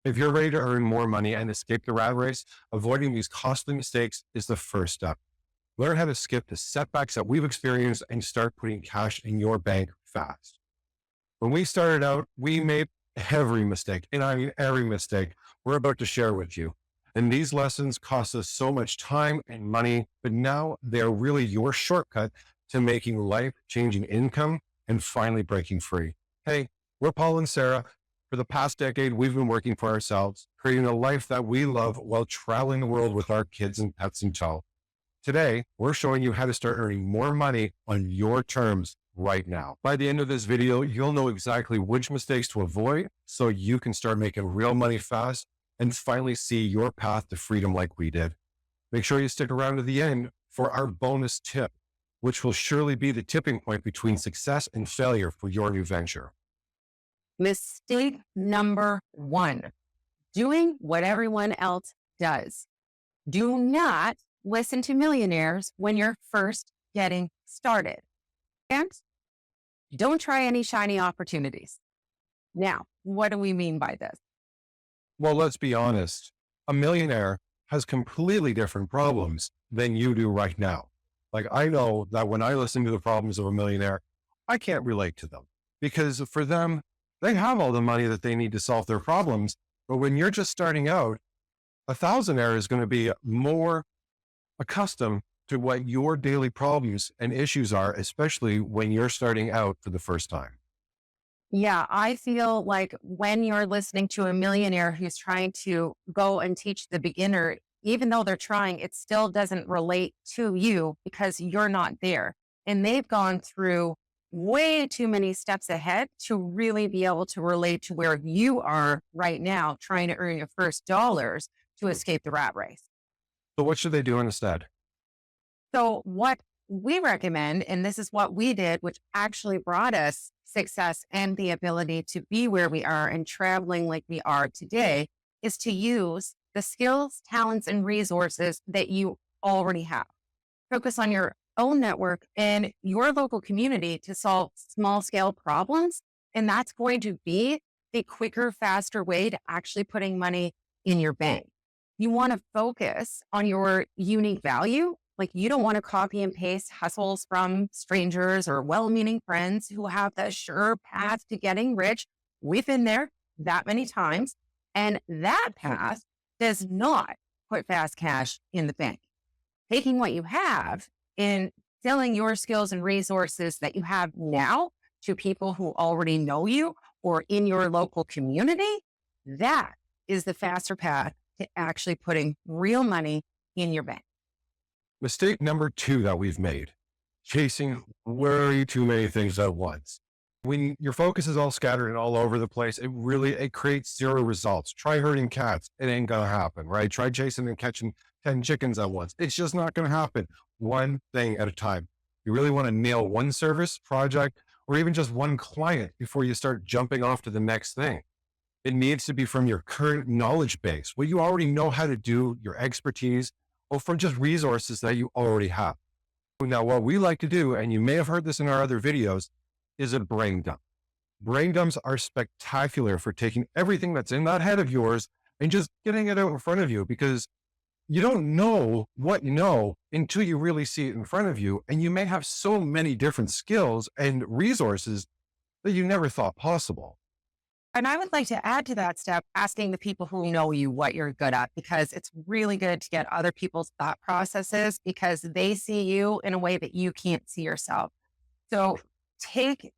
If you're ready to earn more money and escape the rat race, avoiding these costly mistakes is the first step. Learn how to skip the setbacks that we've experienced and start putting cash in your bank fast. When we started out, we made every mistake, and I mean every mistake we're about to share with you. And these lessons cost us so much time and money, but now they're really your shortcut to making life-changing income and finally breaking free. Hey, we're Paul and Sarah. For the past decade, we've been working for ourselves, creating a life that we love while traveling the world with our kids and pets in tow. Today, we're showing you how to start earning more money on your terms right now. By the end of this video, you'll know exactly which mistakes to avoid so you can start making real money fast and finally see your path to freedom like we did. Make sure you stick around to the end for our bonus tip, which will surely be the tipping point between success and failure for your new venture. Mistake number one, doing what everyone else does. Do not listen to millionaires when you're first getting started. And don't try any shiny opportunities. Now, what do we mean by this? Well, let's be honest. A millionaire has completely different problems than you do right now. Like, I know that when I listen to the problems of a millionaire, I can't relate to them because for them, they have all the money that they need to solve their problems. But when you're just starting out, a thousandaire is going to be more accustomed to what your daily problems and issues are, especially when you're starting out for the first time. Yeah, I feel like when you're listening to a millionaire who's trying to go and teach the beginner, even though they're trying, it still doesn't relate to you because you're not there. And they've gone through way too many steps ahead to really be able to relate to where you are right now, trying to earn your first dollars to escape the rat race. So what should they do instead? So what we recommend, and this is what we did, which actually brought us success and the ability to be where we are and traveling like we are today, is to use the skills, talents, and resources that you already have. Focus on your own network and your local community to solve small scale problems. And that's going to be the quicker, faster way to actually putting money in your bank. You want to focus on your unique value. Like, you don't want to copy and paste hustles from strangers or well-meaning friends who have the sure path to getting rich. We've been there that many times. And that path does not put fast cash in the bank. Taking what you have and selling your skills and resources that you have now to people who already know you or in your local community, that is the faster path to actually putting real money in your bank. Mistake number two that we've made, chasing way too many things at once. When your focus is all scattered and all over the place, it creates zero results. Try herding cats. It ain't going to happen, right? Try chasing and catching 10 chickens at once. It's just not going to happen. One thing at a time. You really want to nail one service, project, or even just one client before you start jumping off to the next thing. It needs to be from your current knowledge base, what you already know how to do, your expertise, or from just resources that you already have. Now, what we like to do, and you may have heard this in our other videos, is a brain dump. Brain dumps are spectacular for taking everything that's in that head of yours and just getting it out in front of you, because you don't know what you know until you really see it in front of you. And you may have so many different skills and resources that you never thought possible. And I would like to add to that step, asking the people who know you what you're good at, because it's really good to get other people's thought processes because they see you in a way that you can't see yourself. So take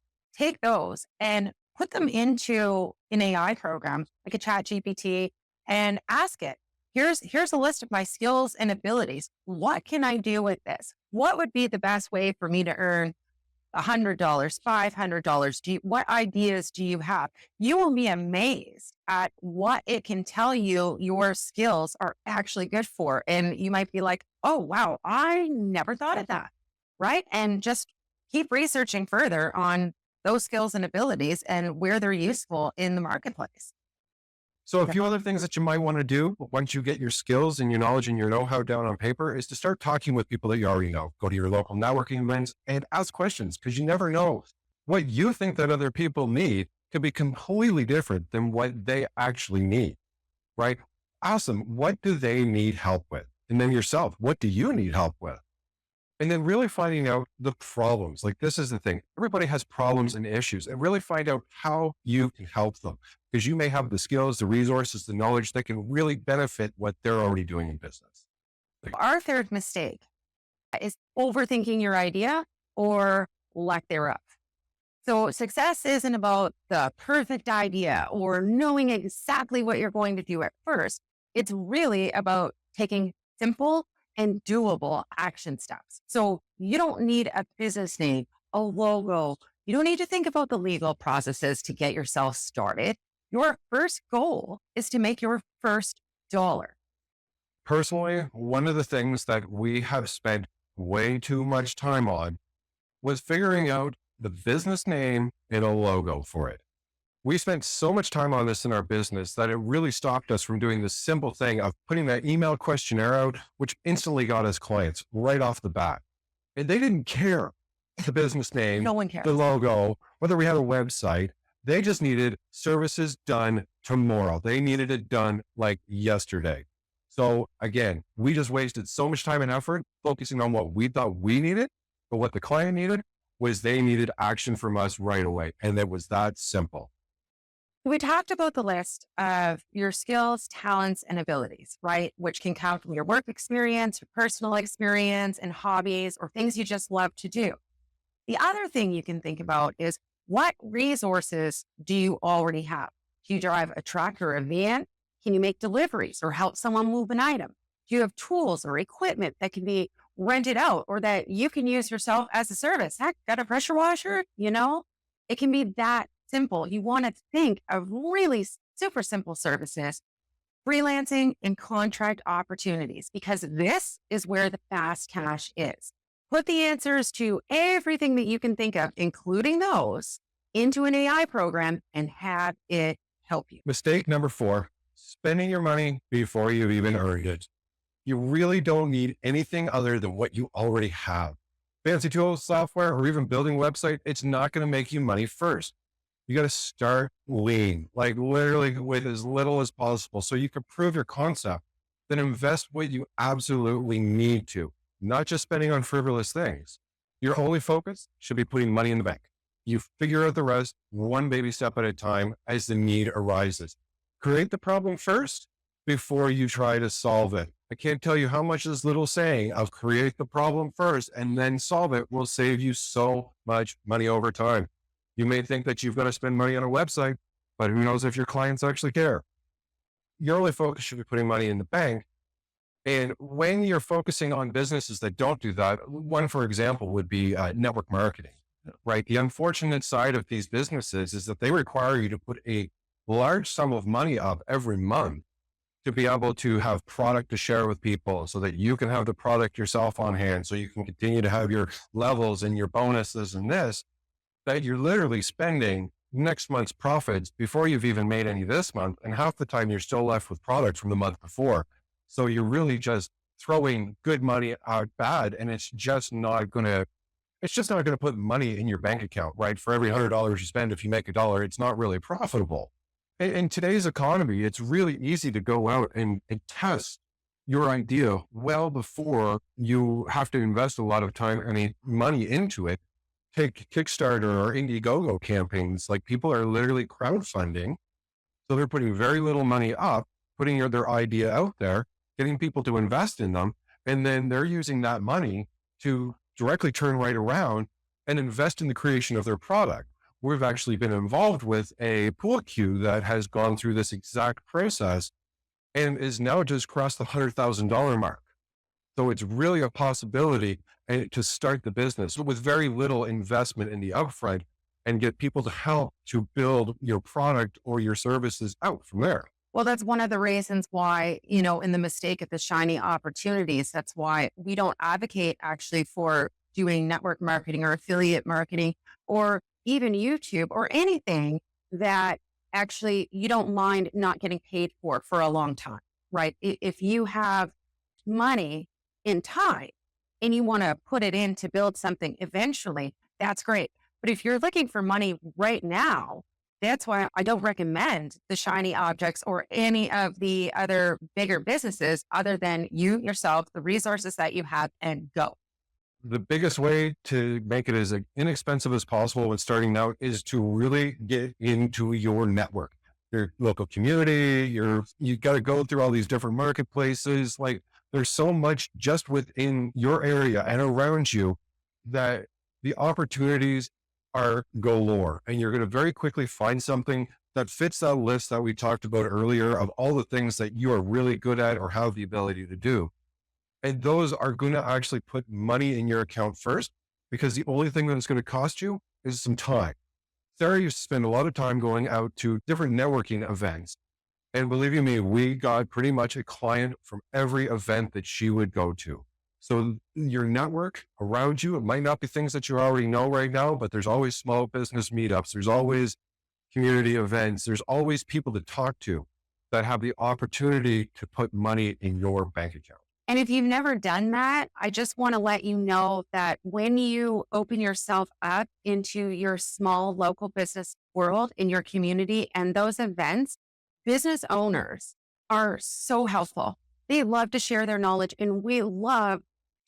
those and put them into an AI program like a chat GPT and ask it, here's a list of my skills and abilities. What can I do with this? What would be the best way for me to earn $100, $500? What ideas do you have? You will be amazed at what it can tell you your skills are actually good for. And you might be like, oh, wow, I never thought of that. Right. And just keep researching further on those skills and abilities and where they're useful in the marketplace. So a few other things that you might want to do once you get your skills and your knowledge and your know-how down on paper is to start talking with people that you already know. Go to your local networking events and ask questions, because you never know what you think that other people need could be completely different than what they actually need. right? Ask them, what do they need help with? And then yourself, what do you need help with? And then really finding out the problems. Like, this is the thing. Everybody has problems and issues, and really find out how you can help them, because you may have the skills, the resources, the knowledge that can really benefit what they're already doing in business. Our third mistake is overthinking your idea or lack thereof. So success isn't about the perfect idea or knowing exactly what you're going to do at first. It's really about taking simple and doable action steps. So you don't need a business name, a logo. You don't need to think about the legal processes to get yourself started. Your first goal is to make your first dollar. Personally, one of the things that we have spent way too much time on was figuring out the business name and a logo for it. We spent so much time on this in our business that it really stopped us from doing the simple thing of putting that email questionnaire out, which instantly got us clients right off the bat. And they didn't care the business name, No one cares. the logo, whether we had a website. They just needed services done tomorrow. They needed it done like yesterday. So again, we just wasted so much time and effort focusing on what we thought we needed, but what the client needed was they needed action from us right away. And it was that simple. We talked about the list of your skills, talents, and abilities, right? Which can come from your work experience, your personal experience, and hobbies, or things you just love to do. The other thing you can think about is, what resources do you already have? Do you drive a truck or a van? Can you make deliveries or help someone move an item? Do you have tools or equipment that can be rented out or that you can use yourself as a service? Heck, got a pressure washer? It can be that simple. You want to think of really super simple services, freelancing and contract opportunities, because this is where the fast cash is. Put the answers to everything that you can think of, including those, into an AI program and have it help you. Mistake number 4, spending your money before you've even earned it. You really don't need anything other than what you already have. Fancy tools, software, or even building a website, it's not going to make you money first. You got to start lean, like literally with as little as possible so you can prove your concept. Then invest what you absolutely need to, not just spending on frivolous things. Your only focus should be putting money in the bank. You figure out the rest one baby step at a time as the need arises. Create the problem first before you try to solve it. I can't tell you how much this little saying of create the problem first and then solve it will save you so much money over time. You may think that you've got to spend money on a website, but who knows if your clients actually care. Your only focus should be putting money in the bank. And when you're focusing on businesses that don't do that, one, for example, would be network marketing, right? The unfortunate side of these businesses is that they require you to put a large sum of money up every month to be able to have product to share with people so that you can have the product yourself on hand, so you can continue to have your levels and your bonuses and this, that you're literally spending next month's profits before you've even made any this month. And half the time you're still left with products from the month before. So you're really just throwing good money out bad. And it's just not going to put money in your bank account, right? For every $100 you spend, if you make $1, it's not really profitable. In today's economy, it's really easy to go out and test your idea well before you have to invest a lot of time and money into it. Take Kickstarter or Indiegogo campaigns. Like, people are literally crowdfunding. So they're putting very little money up, putting their idea out there, getting people to invest in them. And then they're using that money to directly turn right around and invest in the creation of their product. We've actually been involved with a pool cue that has gone through this exact process and is now just crossed the $100,000 mark. So it's really a possibility to start the business with very little investment in the upfront and get people to help to build your product or your services out from there. Well, that's one of the reasons why, in the mistake of the shiny opportunities, that's why we don't advocate actually for doing network marketing or affiliate marketing or even YouTube or anything that actually you don't mind not getting paid for a long time, right? If you have money in time and you want to put it in to build something eventually, that's great. But if you're looking for money right now, That's why I don't recommend the shiny objects or any of the other bigger businesses other than you yourself, the resources that you have, and go. The biggest way to make it as inexpensive as possible when starting out is to really get into your network, your local community. You got to go through all these different marketplaces. Like there's so much just within your area and around you that the opportunities are galore, and you're going to very quickly find something that fits that list that we talked about earlier of all the things that you are really good at or have the ability to do. And those are going to actually put money in your account first, because the only thing that it's going to cost you is some time. Sarah used to spend a lot of time going out to different networking events. And believe you me, we got pretty much a client from every event that she would go to. So your network around you, it might not be things that you already know right now, but there's always small business meetups. There's always community events. There's always people to talk to that have the opportunity to put money in your bank account. And if you've never done that, I just want to let you know that when you open yourself up into your small local business world in your community and those events, business owners are so helpful. They love to share their knowledge, and we love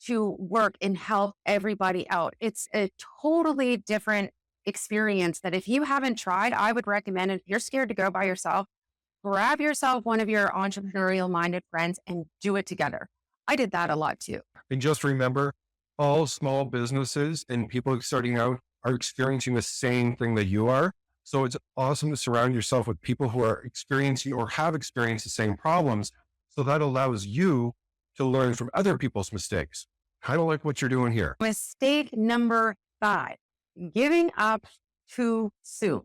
to work and help everybody out. It's a totally different experience that if you haven't tried, I would recommend it. If you're scared to go by yourself, grab yourself one of your entrepreneurial minded friends and do it together. I did that a lot too. And just remember, all small businesses and people starting out are experiencing the same thing that you are. So it's awesome to surround yourself with people who are experiencing or have experienced the same problems. So that allows you to learn from other people's mistakes. Kind of like what you're doing here. Mistake number 5, giving up too soon.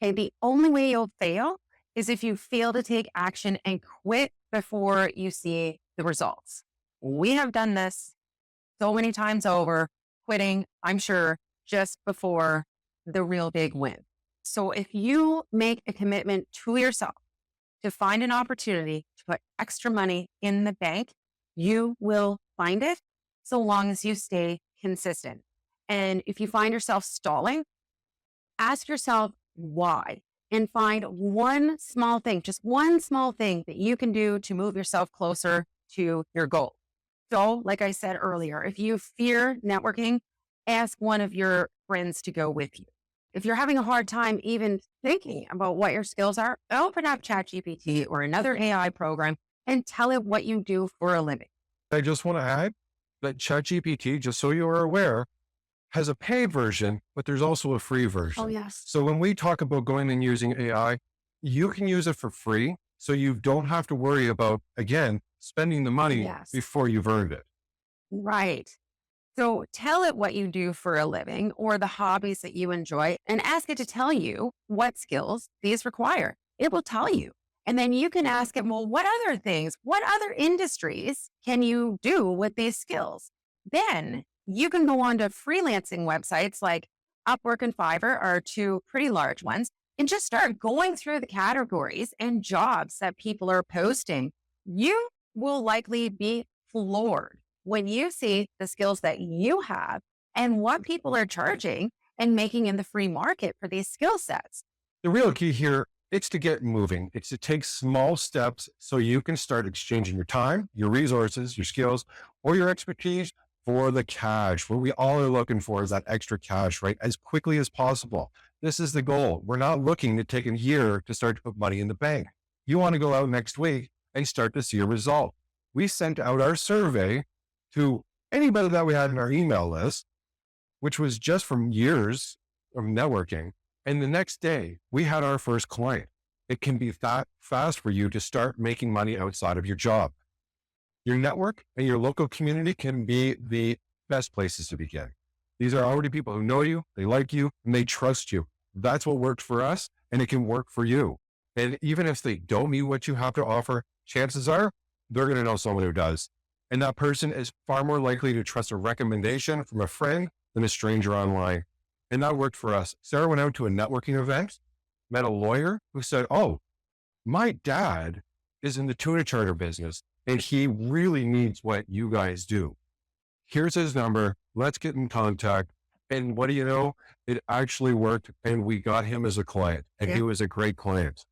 Okay, the only way you'll fail is if you fail to take action and quit before you see the results. We have done this so many times over, quitting, I'm sure, just before the real big win. So if you make a commitment to yourself to find an opportunity to put extra money in the bank, you will find it so long as you stay consistent. And if you find yourself stalling, ask yourself why and find one small thing, just one small thing that you can do to move yourself closer to your goal. So, like I said earlier, if you fear networking, ask one of your friends to go with you. If you're having a hard time even thinking about what your skills are, open up ChatGPT or another AI program and tell it what you do for a living. I just want to add that ChatGPT, just so you are aware, has a paid version, but there's also a free version. Oh, yes. So when we talk about going and using AI, you can use it for free. So you don't have to worry about, again, spending the money before you've earned it. Right. So tell it what you do for a living or the hobbies that you enjoy and ask it to tell you what skills these require. It will tell you. And then you can ask it, well, what other things, what other industries can you do with these skills? Then you can go on to freelancing websites like Upwork and Fiverr are two pretty large ones, and just start going through the categories and jobs that people are posting. You will likely be floored when you see the skills that you have and what people are charging and making in the free market for these skill sets. The real key here, it's to get moving. It's to take small steps so you can start exchanging your time, your resources, your skills, or your expertise for the cash. What we all are looking for is that extra cash, right? As quickly as possible. This is the goal. We're not looking to take a year to start to put money in the bank. You want to go out next week and start to see a result. We sent out our survey to anybody that we had in our email list, which was just from years of networking. And the next day we had our first client. It can be that fast for you to start making money outside of your job. Your network and your local community can be the best places to begin. These are already people who know you, they like you, and they trust you. That's what worked for us, and it can work for you. And even if they don't meet what you have to offer, chances are they're going to know someone who does. And that person is far more likely to trust a recommendation from a friend than a stranger online. And that worked for us. Sarah went out to a networking event, met a lawyer who said, oh, my dad is in the tuna charter business, and he really needs what you guys do. Here's his number. Let's get in contact. And what do you know? It actually worked, and we got him as a client, and Yeah. he was a great client.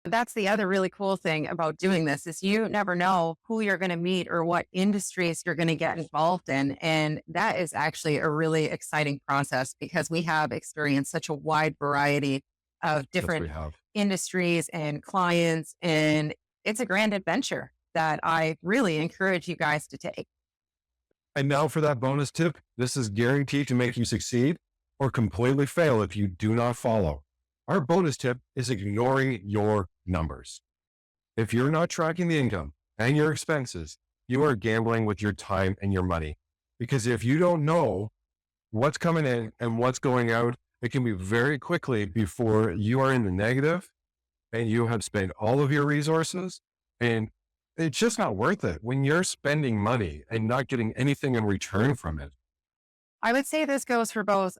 That's the other really cool thing about doing this is you never know who you're going to meet or what industries you're going to get involved in. And that is actually a really exciting process because we have experienced such a wide variety of Yes, we different have. industries and clients. And it's a grand adventure that I really encourage you guys to take. And now for that bonus tip, this is guaranteed to make you succeed or completely fail if you do not follow. Our bonus tip is ignoring your numbers. If you're not tracking the income and your expenses, you are gambling with your time and your money. Because if you don't know what's coming in and what's going out, it can be very quickly before you are in the negative and you have spent all of your resources, and it's just not worth it when you're spending money and not getting anything in return from it. I would say this goes for both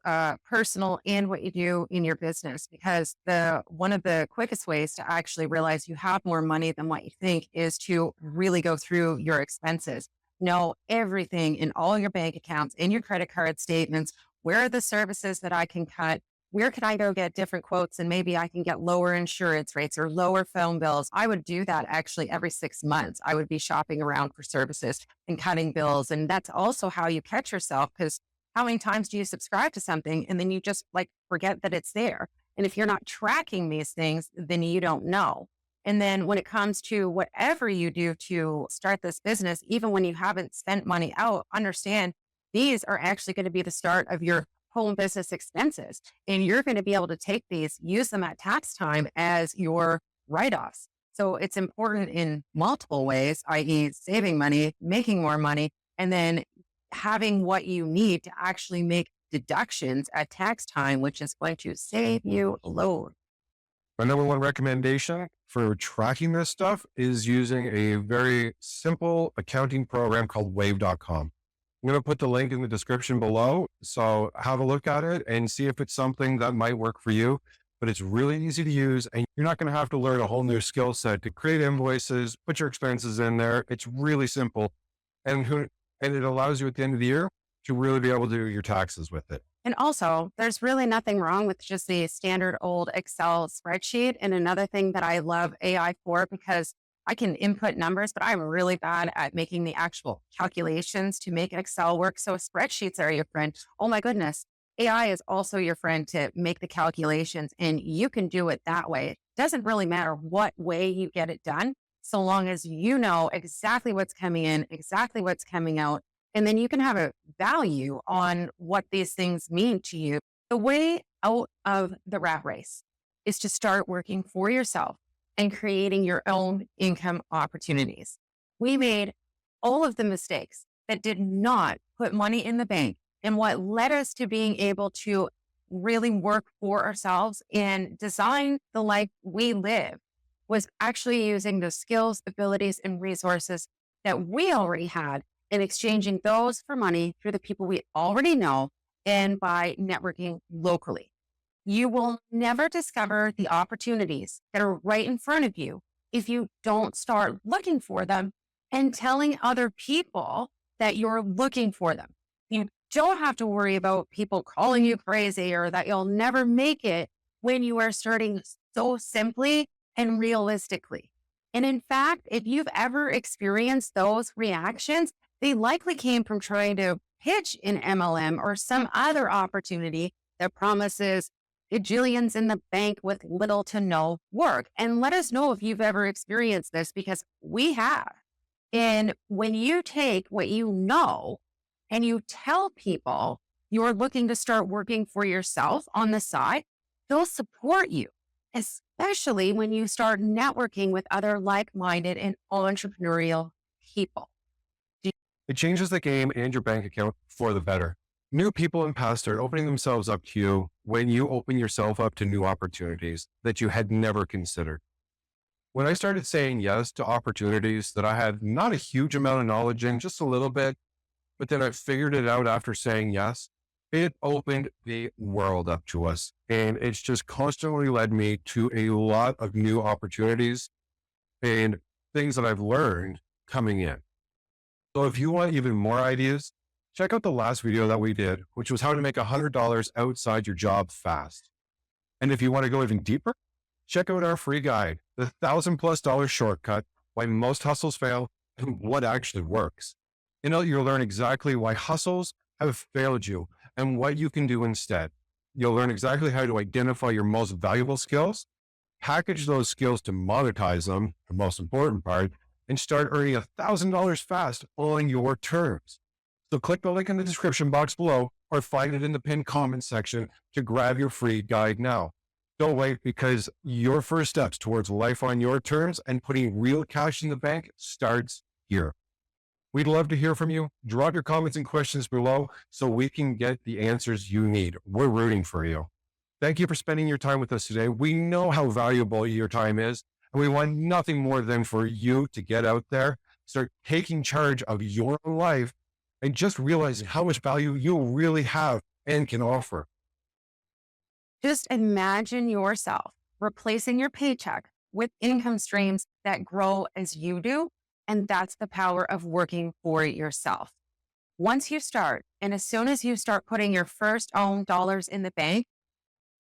personal and what you do in your business, because the one of the quickest ways to actually realize you have more money than what you think is to really go through your expenses. Know everything in all your bank accounts, in your credit card statements. Where are the services that I can cut? Where can I go get different quotes and maybe I can get lower insurance rates or lower phone bills? I would do that actually every 6 months. I would be shopping around for services and cutting bills. And that's also how you catch yourself, because how many times do you subscribe to something and then you just like forget that it's there? And if you're not tracking these things, then you don't know. And then when it comes to whatever you do to start this business, even when you haven't spent money out, understand these are actually going to be the start of your home business expenses. And you're going to be able to take these, use them at tax time as your write offs. So it's important in multiple ways, i.e., saving money, making more money, and then having what you need to actually make deductions at tax time, which is going to save you a load. My number one recommendation for tracking this stuff is using a very simple accounting program called wave.com. I'm going to put the link in the description below. So have a look at it and see if it's something that might work for you. But it's really easy to use, and you're not going to have to learn a whole new skill set to create invoices, put your expenses in there. It's really simple. And it allows you at the end of the year to really be able to do your taxes with it. And also, there's really nothing wrong with just the standard old Excel spreadsheet. And another thing that I love AI for, because I can input numbers, but I'm really bad at making the actual calculations to make Excel work. So spreadsheets are your friend. Oh my goodness. AI is also your friend to make the calculations, and you can do it that way. It doesn't really matter what way you get it done, so long as you know exactly what's coming in, exactly what's coming out, and then you can have a value on what these things mean to you. The way out of the rat race is to start working for yourself and creating your own income opportunities. We made all of the mistakes that did not put money in the bank. And what led us to being able to really work for ourselves and design the life we live was actually using the skills, abilities, and resources that we already had and exchanging those for money through the people we already know and by networking locally. You will never discover the opportunities that are right in front of you if you don't start looking for them and telling other people that you're looking for them. You don't have to worry about people calling you crazy or that you'll never make it when you are starting so simply and realistically. And in fact, if you've ever experienced those reactions, they likely came from trying to pitch an MLM or some other opportunity that promises gajillions in the bank with little to no work. And let us know if you've ever experienced this, because we have. And when you take what you know and you tell people you're looking to start working for yourself on the side, they'll support you, especially when you start networking with other like-minded and entrepreneurial people. It changes the game and your bank account for the better. New people in past start opening themselves up to you when you open yourself up to new opportunities that you had never considered. When I started saying yes to opportunities that I had not a huge amount of knowledge in, just a little bit, but then I figured it out after saying yes, it opened the world up to us. And it's just constantly led me to a lot of new opportunities and things that I've learned coming in. So if you want even more ideas check out the last video that we did, which was how to make $100 outside your job fast. And if you want to go even deeper, check out our free guide, the $1,000+ shortcut, why most hustles fail and what actually works. You'll learn exactly why hustles have failed you and what you can do instead. You'll learn exactly how to identify your most valuable skills, package those skills to monetize them, the most important part, and start earning $1,000 fast on your terms. So click the link in the description box below or find it in the pinned comment section to grab your free guide now. Don't wait, because your first steps towards life on your terms and putting real cash in the bank starts here. We'd love to hear from you. Drop your comments and questions below so we can get the answers you need. We're rooting for you. Thank you for spending your time with us today. We know how valuable your time is, and we want nothing more than for you to get out there, start taking charge of your life, and just realizing how much value you really have and can offer. Just imagine yourself replacing your paycheck with income streams that grow as you do. And that's the power of working for yourself. Once you start, and as soon as you start putting your first own dollars in the bank,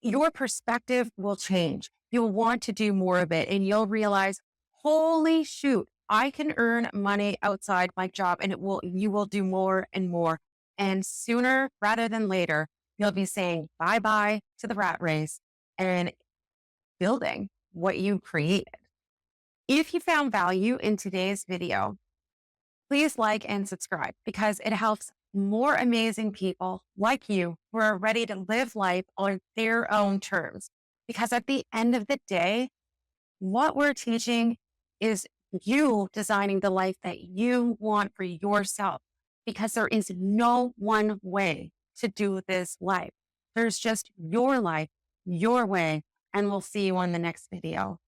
your perspective will change. You'll want to do more of it, and you'll realize, holy shoot, I can earn money outside my job, and you will do more and more. And sooner rather than later, you'll be saying bye-bye to the rat race and building what you created. If you found value in today's video, please like and subscribe, because it helps more amazing people like you who are ready to live life on their own terms. Because at the end of the day, what we're teaching is you designing the life that you want for yourself, because there is no one way to do this life. There's just your life, your way, and we'll see you on the next video.